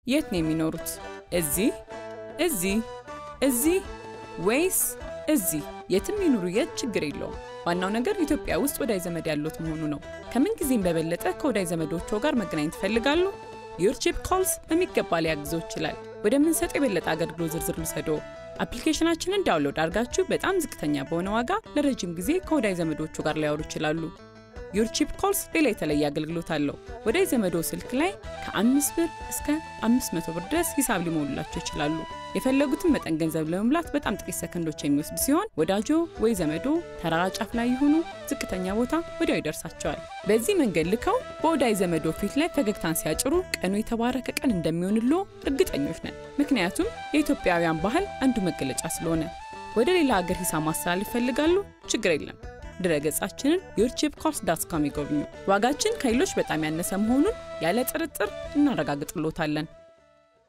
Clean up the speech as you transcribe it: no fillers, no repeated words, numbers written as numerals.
የት ነው የሚኖሩት? እዚህ ወይስ እዚህ? የትም ይኑሩ የት ችግር የለውም። ዋናው ነገር ኢትዮጵያ ውስጥ ወዳጅ ዘመድ ያሉት መሆኑ ነው። ከምን ጊዜም በበለጠ ከወዳጅ ዘመዶቹ ጋር መገናኘት ይፈልጋሉ? ዩርቺፕ ኮልስ በሚገባ ሊያግዘው ይችላል። ወደምንሰጠው የበለጠ አገልግሎት ዝርዝር ልውሰዶ። አፕሊኬሽናችንን ዳውንሎድ አድርጋችሁ በጣም ዝቅተኛ በሆነ ዋጋ ለረጅም ጊዜ ከወዳጅ ዘመዶቹ ጋር ሊያወሩ ይችላሉ። ዩርቺፕ ኮልስ ሌላ የተለየ አገልግሎት አለው። ወዳጅ ዘመዶ ስልክ ላይ ከ5 ብር እስከ 500 ብር ድረስ ሂሳብ ሊሞሉላችሁ ይችላሉ። የፈለጉትን መጠን ገንዘብ ለመሙላት በጣም ጥቂት ሰከንዶች የሚወስድ ሲሆን ወዳጆ ወይ ዘመዶ ተራራ ጫፍ ላይ ይሁኑ ዝቅተኛ ቦታ ወዲያው ይደርሳቸዋል። በዚህ መንገድ ልከው በወዳጅ ዘመዶ ፊት ላይ ፈገግታን ሲያጭሩ ቀኑ የተባረከ ቀን እንደሚሆንልዎ እርግጠኞች ነን። ምክንያቱም የኢትዮጵያውያን ባህል አንዱ መገለጫ ስለሆነ። ወደ ሌላ ሀገር ሂሳብ ማስተላለፍ ይፈልጋሉ? ችግር የለም። ድረገጻችንን yourchipcols.com ይጎብኙ። ዋጋችን ከሌሎች በጣም ያነሰ መሆኑን ያለ ጥርጥር እናረጋግጥልዎታለን።